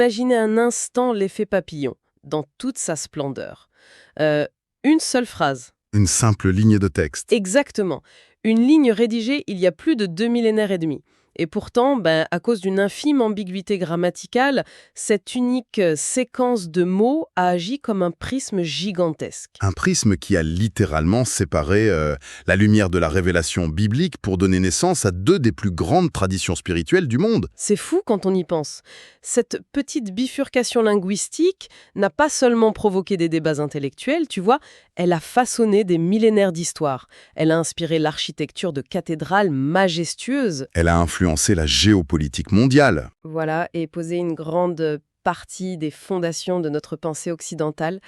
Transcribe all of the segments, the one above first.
Imaginez un instant l'effet papillon, dans toute sa splendeur. Euh, une seule phrase. Une simple ligne de texte. Exactement. Une ligne rédigée il y a plus de 2 millénaires et demi. Et pourtant, à cause d'une infime ambiguïté grammaticale, cette unique séquence de mots a agi comme un prisme gigantesque. Un prisme qui a littéralement séparé la lumière de la révélation biblique pour donner naissance à deux des plus grandes traditions spirituelles du monde. C'est fou quand on y pense. Cette petite bifurcation linguistique n'a pas seulement provoqué des débats intellectuels, tu vois, elle a façonné des millénaires d'histoire. Elle a inspiré l'architecture de cathédrales majestueuses. Elle a influencé la géopolitique mondiale. Voilà, et posé une grande partie des fondations de notre pensée occidentale.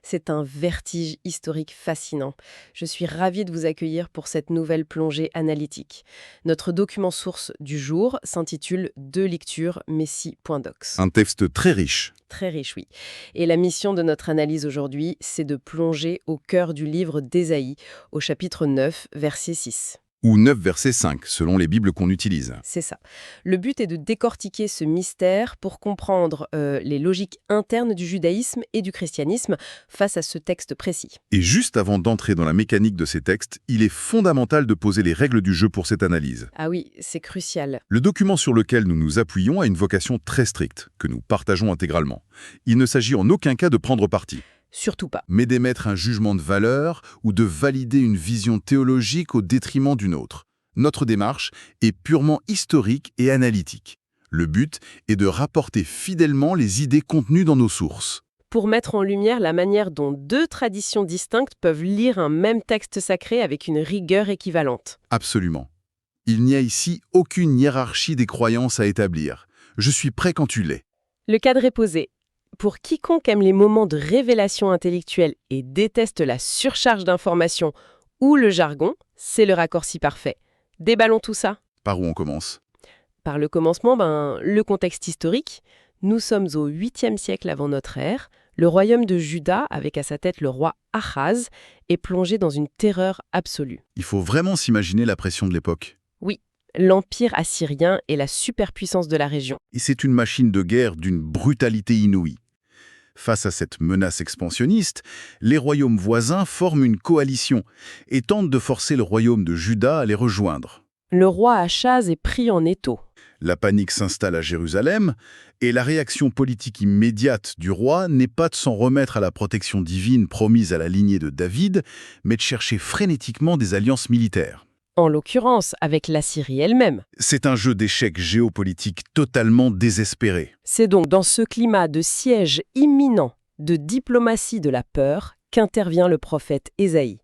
C'est un vertige historique fascinant. Je suis ravie de vous accueillir pour cette nouvelle plongée analytique. Notre document source du jour s'intitule « Deux lectures Messie.docs ». Un texte très riche. Très riche, oui. Et la mission de notre analyse aujourd'hui, c'est de plonger au cœur du livre d'Ésaïe, au chapitre 9, verset 6. Ou 9 verset 5, selon les Bibles qu'on utilise. C'est ça. Le but est de décortiquer ce mystère pour comprendre les logiques internes du judaïsme et du christianisme face à ce texte précis. Et juste avant d'entrer dans la mécanique de ces textes, il est fondamental de poser les règles du jeu pour cette analyse. Ah oui, c'est crucial. Le document sur lequel nous nous appuyons a une vocation très stricte, que nous partageons intégralement. Il ne s'agit en aucun cas de prendre parti. Surtout pas. Mais d'émettre un jugement de valeur ou de valider une vision théologique au détriment d'une autre. Notre démarche est purement historique et analytique. Le but est de rapporter fidèlement les idées contenues dans nos sources. Pour mettre en lumière la manière dont deux traditions distinctes peuvent lire un même texte sacré avec une rigueur équivalente. Absolument. Il n'y a ici aucune hiérarchie des croyances à établir. Je suis prêt quand tu l'es. Le cadre est posé. Pour quiconque aime les moments de révélation intellectuelle et déteste la surcharge d'informations ou le jargon, c'est le raccourci parfait. Déballons tout ça. Par où on commence? Par le commencement, le contexte historique. Nous sommes au 8e siècle avant notre ère. Le royaume de Juda, avec à sa tête le roi Achaz, est plongé dans une terreur absolue. Il faut vraiment s'imaginer la pression de l'époque. Oui, l'empire assyrien est la superpuissance de la région. Et c'est une machine de guerre d'une brutalité inouïe. Face à cette menace expansionniste, les royaumes voisins forment une coalition et tentent de forcer le royaume de Juda à les rejoindre. Le roi Achaz est pris en étau. La panique s'installe à Jérusalem et la réaction politique immédiate du roi n'est pas de s'en remettre à la protection divine promise à la lignée de David, mais de chercher frénétiquement des alliances militaires. En l'occurrence, avec l'Assyrie elle-même. C'est un jeu d'échecs géopolitique totalement désespéré. C'est donc dans ce climat de siège imminent, de diplomatie de la peur, qu'intervient le prophète Ésaïe.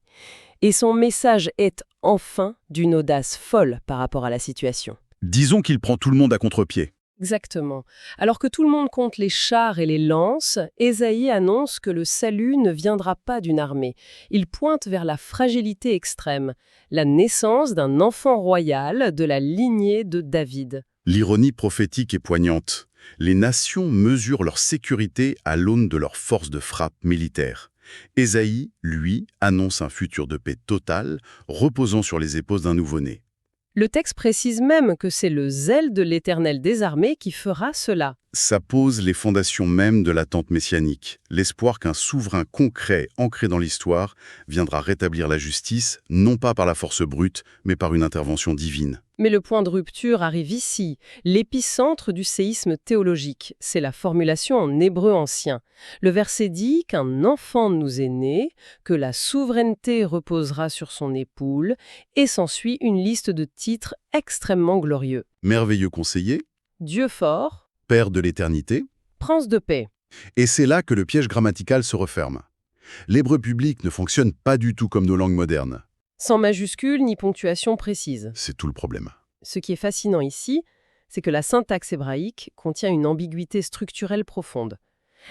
Et son message est enfin d'une audace folle par rapport à la situation. Disons qu'il prend tout le monde à contre-pied. Exactement. Alors que tout le monde compte les chars et les lances, Ésaïe annonce que le salut ne viendra pas d'une armée. Il pointe vers la fragilité extrême, la naissance d'un enfant royal de la lignée de David. L'ironie prophétique est poignante. Les nations mesurent leur sécurité à l'aune de leur force de frappe militaire. Ésaïe, lui, annonce un futur de paix totale, reposant sur les épaules d'un nouveau-né. Le texte précise même que c'est le zèle de l'Éternel des armées qui fera cela. Ça pose les fondations même de l'attente messianique, l'espoir qu'un souverain concret ancré dans l'histoire viendra rétablir la justice, non pas par la force brute, mais par une intervention divine. Mais le point de rupture arrive ici, l'épicentre du séisme théologique. C'est la formulation en hébreu ancien. Le verset dit qu'un enfant nous est né, que la souveraineté reposera sur son épaule, et s'ensuit une liste de titres extrêmement glorieux. Merveilleux conseiller, Dieu fort, Père de l'éternité, Prince de paix. et c'est là que le piège grammatical se referme. L'hébreu public ne fonctionne pas du tout comme nos langues modernes. Sans majuscule ni ponctuation précise. C'est tout le problème. Ce qui est fascinant ici, c'est que la syntaxe hébraïque contient une ambiguïté structurelle profonde.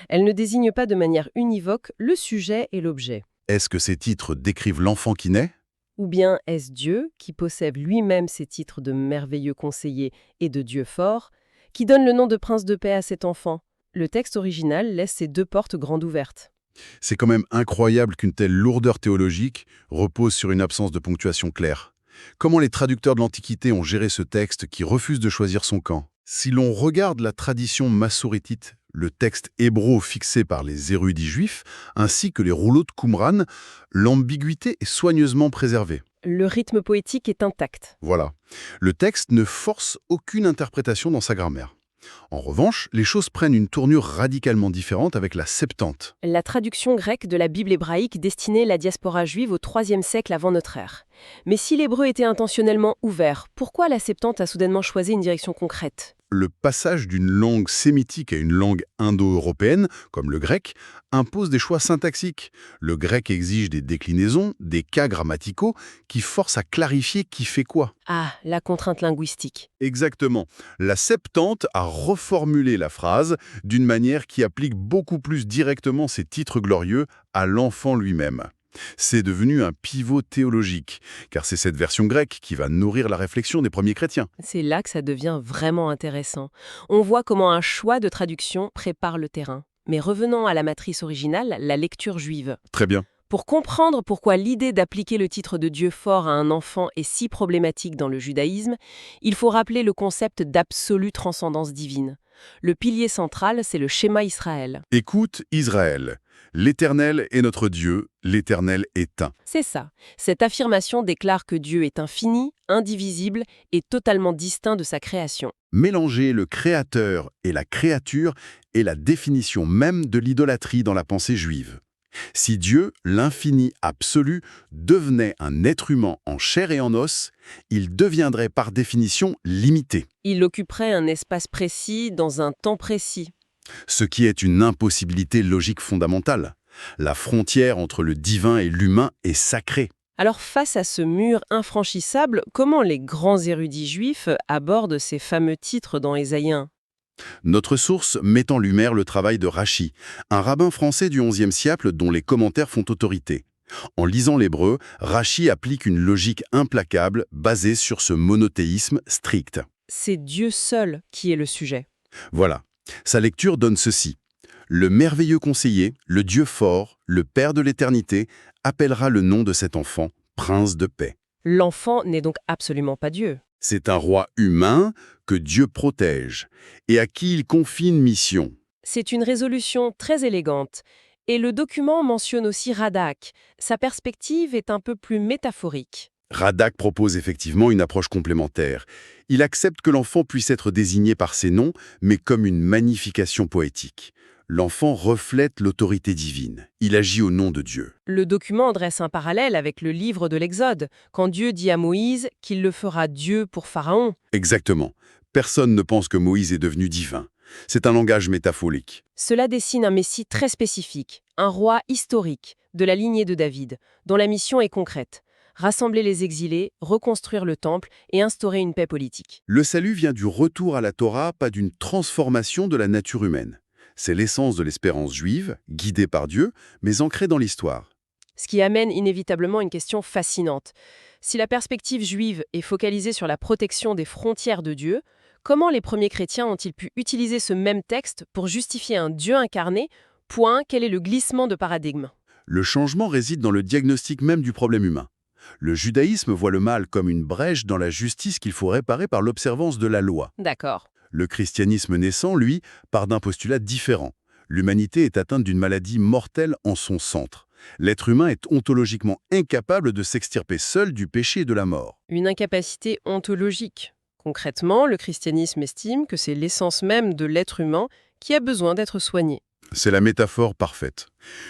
Elle ne désigne pas de manière univoque le sujet et l'objet. Est-ce que ces titres décrivent l'enfant qui naît? Ou bien est-ce Dieu, qui possède lui-même ces titres de merveilleux conseiller et de Dieu fort, qui donne le nom de prince de paix à cet enfant? Le texte original laisse ces deux portes grandes ouvertes. C'est quand même incroyable qu'une telle lourdeur théologique repose sur une absence de ponctuation claire. Comment les traducteurs de l'Antiquité ont géré ce texte qui refuse de choisir son camp? Si l'on regarde la tradition massorétite, le texte hébreu fixé par les érudits juifs, ainsi que les rouleaux de Qumran, l'ambiguïté est soigneusement préservée. Le rythme poétique est intact. Voilà. Le texte ne force aucune interprétation dans sa grammaire. En revanche, les choses prennent une tournure radicalement différente avec la Septante. La traduction grecque de la Bible hébraïque destinait la diaspora juive au IIIe siècle avant notre ère. Mais si l'hébreu était intentionnellement ouvert, pourquoi la Septante a soudainement choisi une direction concrète? Le passage d'une langue sémitique à une langue indo-européenne, comme le grec, impose des choix syntaxiques. Le grec exige des déclinaisons, des cas grammaticaux, qui forcent à clarifier qui fait quoi. Ah, la contrainte linguistique. Exactement. La Septante a reformulé la phrase d'une manière qui applique beaucoup plus directement ces titres glorieux à l'enfant lui-même. C'est devenu un pivot théologique, car c'est cette version grecque qui va nourrir la réflexion des premiers chrétiens. C'est là que ça devient vraiment intéressant. On voit comment un choix de traduction prépare le terrain. Mais revenons à la matrice originale, la lecture juive. Très bien. Pour comprendre pourquoi l'idée d'appliquer le titre de Dieu fort à un enfant est si problématique dans le judaïsme, il faut rappeler le concept d'absolue transcendance divine. Le pilier central, c'est le schéma Israël. Écoute, Israël. L'Éternel est notre Dieu, l'Éternel est un. C'est ça. Cette affirmation déclare que Dieu est infini, indivisible et totalement distinct de sa création. Mélanger le créateur et la créature est la définition même de l'idolâtrie dans la pensée juive. Si Dieu, l'infini absolu, devenait un être humain en chair et en os, il deviendrait par définition limité, Il occuperait un espace précis dans un temps précis. ce qui est une impossibilité logique fondamentale. La frontière entre le divin et l'humain est sacrée. Alors face à ce mur infranchissable, comment les grands érudits juifs abordent ces fameux titres dans Ésaïe 1 ? Notre source met en lumière le travail de Rachi, un rabbin français du XIe siècle dont les commentaires font autorité. En lisant l'hébreu, Rachi applique une logique implacable basée sur ce monothéisme strict. C'est Dieu seul qui est le sujet. Voilà. Sa lecture donne ceci. Le merveilleux conseiller, le Dieu fort, le Père de l'éternité, appellera le nom de cet enfant, prince de paix. L'enfant n'est donc absolument pas Dieu. C'est un roi humain que Dieu protège et à qui il confie une mission. C'est une résolution très élégante. Et le document mentionne aussi Radak. Sa perspective est un peu plus métaphorique. Radak propose effectivement une approche complémentaire. Il accepte que l'enfant puisse être désigné par ses noms, mais comme une magnification poétique. L'enfant reflète l'autorité divine. Il agit au nom de Dieu. Le document dresse un parallèle avec le livre de l'Exode, quand Dieu dit à Moïse qu'il le fera Dieu pour Pharaon. Exactement. Personne ne pense que Moïse est devenu divin. C'est un langage métaphorique. Cela dessine un Messie très spécifique, un roi historique, de la lignée de David, dont la mission est concrète. Rassembler les exilés, reconstruire le temple et instaurer une paix politique. Le salut vient du retour à la Torah, pas d'une transformation de la nature humaine. C'est l'essence de l'espérance juive, guidée par Dieu, mais ancrée dans l'histoire. Ce qui amène inévitablement une question fascinante. Si la perspective juive est focalisée sur la protection des frontières de Dieu, comment les premiers chrétiens ont-ils pu utiliser ce même texte pour justifier un Dieu incarné? Point, quel est le glissement de paradigme? Le changement réside dans le diagnostic même du problème humain. Le judaïsme voit le mal comme une brèche dans la justice qu'il faut réparer par l'observance de la loi. D'accord. Le christianisme naissant, lui, part d'un postulat différent. L'humanité est atteinte d'une maladie mortelle en son centre. L'être humain est ontologiquement incapable de s'extirper seul du péché et de la mort. Une incapacité ontologique. Concrètement, le christianisme estime que c'est l'essence même de l'être humain qui a besoin d'être soigné. C'est la métaphore parfaite.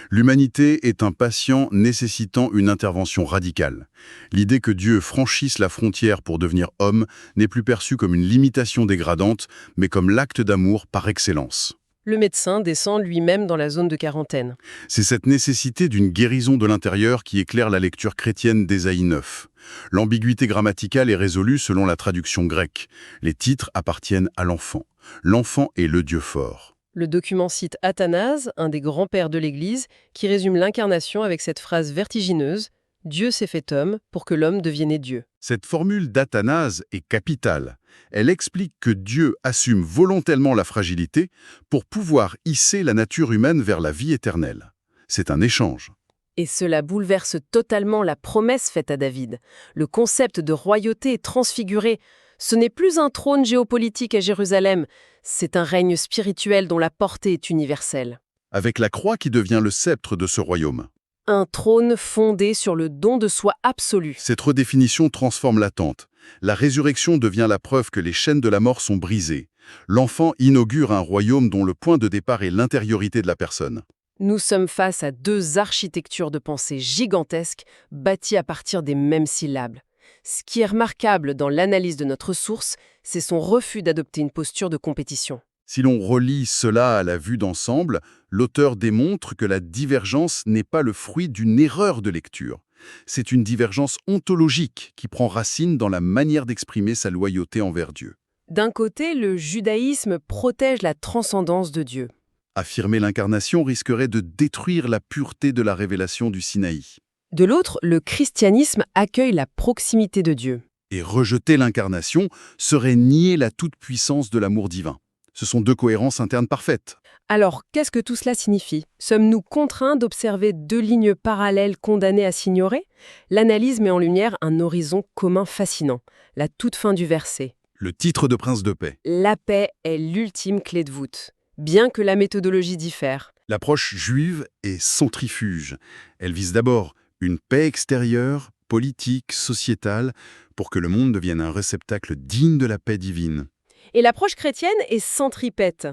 L'humanité est un patient nécessitant une intervention radicale. L'idée que Dieu franchisse la frontière pour devenir homme n'est plus perçue comme une limitation dégradante, mais comme l'acte d'amour par excellence. Le médecin descend lui-même dans la zone de quarantaine. C'est cette nécessité d'une guérison de l'intérieur qui éclaire la lecture chrétienne d'Ésaïe 9. L'ambiguïté grammaticale est résolue selon la traduction grecque. Les titres appartiennent à l'enfant. L'enfant est le Dieu fort. Le document cite Athanase, un des grands-pères de l'Église, qui résume l'incarnation avec cette phrase vertigineuse « Dieu s'est fait homme pour que l'homme devienne Dieu ». Cette formule d'Athanase est capitale. Elle explique que Dieu assume volontairement la fragilité pour pouvoir hisser la nature humaine vers la vie éternelle. C'est un échange. Et cela bouleverse totalement la promesse faite à David. Le concept de royauté est transfiguré. Ce n'est plus un trône géopolitique à Jérusalem, c'est un règne spirituel dont la portée est universelle. Avec la croix qui devient le sceptre de ce royaume. Un trône fondé sur le don de soi absolu. Cette redéfinition transforme l'attente. La résurrection devient la preuve que les chaînes de la mort sont brisées. L'enfant inaugure un royaume dont le point de départ est l'intériorité de la personne. Nous sommes face à deux architectures de pensée gigantesques, bâties à partir des mêmes syllabes. Ce qui est remarquable dans l'analyse de notre source, c'est son refus d'adopter une posture de compétition. Si l'on relie cela à la vue d'ensemble, l'auteur démontre que la divergence n'est pas le fruit d'une erreur de lecture. C'est une divergence ontologique qui prend racine dans la manière d'exprimer sa loyauté envers Dieu. D'un côté, le judaïsme protège la transcendance de Dieu. Affirmer l'incarnation risquerait de détruire la pureté de la révélation du Sinaï. De l'autre, le christianisme accueille la proximité de Dieu. Et rejeter l'incarnation serait nier la toute-puissance de l'amour divin. Ce sont deux cohérences internes parfaites. Alors, qu'est-ce que tout cela signifie? Sommes-nous contraints d'observer deux lignes parallèles condamnées à s'ignorer? L'analyse met en lumière un horizon commun fascinant, la toute fin du verset. Le titre de Prince de paix. La paix est l'ultime clé de voûte, bien que la méthodologie diffère. L'approche juive est centrifuge. Elle vise d'abord une paix extérieure, politique, sociétale, pour que le monde devienne un réceptacle digne de la paix divine. Et l'approche chrétienne est centripète.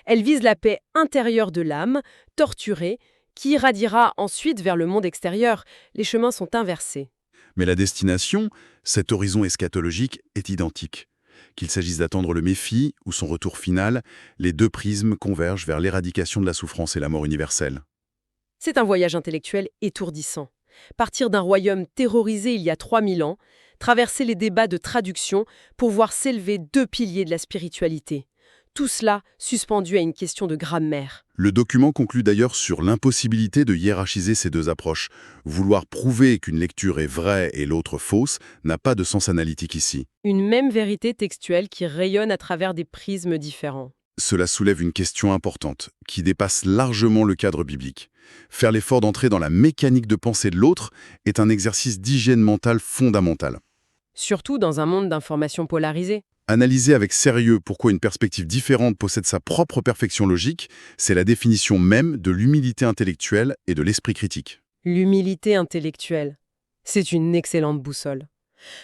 Elle vise la paix intérieure de l'âme, torturée, qui irradiera ensuite vers le monde extérieur. Les chemins sont inversés. Mais la destination, cet horizon eschatologique, est identique. Qu'il s'agisse d'attendre le Messie ou son retour final, les deux prismes convergent vers l'éradication de la souffrance et la mort universelle. C'est un voyage intellectuel étourdissant. Partir d'un royaume terrorisé il y a 3000 ans, traverser les débats de traduction pour voir s'élever deux piliers de la spiritualité. Tout cela suspendu à une question de grammaire. Le document conclut d'ailleurs sur l'impossibilité de hiérarchiser ces deux approches. Vouloir prouver qu'une lecture est vraie et l'autre fausse n'a pas de sens analytique ici. Une même vérité textuelle qui rayonne à travers des prismes différents. Cela soulève une question importante, qui dépasse largement le cadre biblique. Faire l'effort d'entrer dans la mécanique de pensée de l'autre est un exercice d'hygiène mentale fondamental. Surtout dans un monde d'informations polarisées. Analyser avec sérieux pourquoi une perspective différente possède sa propre perfection logique, c'est la définition même de l'humilité intellectuelle et de l'esprit critique. L'humilité intellectuelle. C'est une excellente boussole.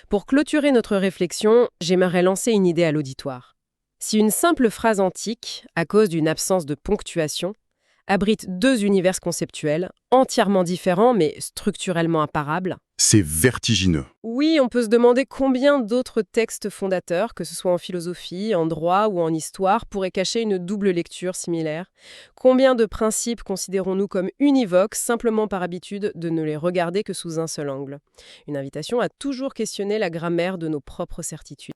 Pour clôturer notre réflexion, j'aimerais lancer une idée à l'auditoire. Si une simple phrase antique, à cause d'une absence de ponctuation, abrite deux univers conceptuels, entièrement différents mais structurellement imparables, C'est vertigineux. oui, on peut se demander combien d'autres textes fondateurs, que ce soit en philosophie, en droit ou en histoire, pourraient cacher une double lecture similaire. Combien de principes considérons-nous comme univoques simplement par habitude de ne les regarder que sous un seul angle? Une invitation à toujours questionner la grammaire de nos propres certitudes.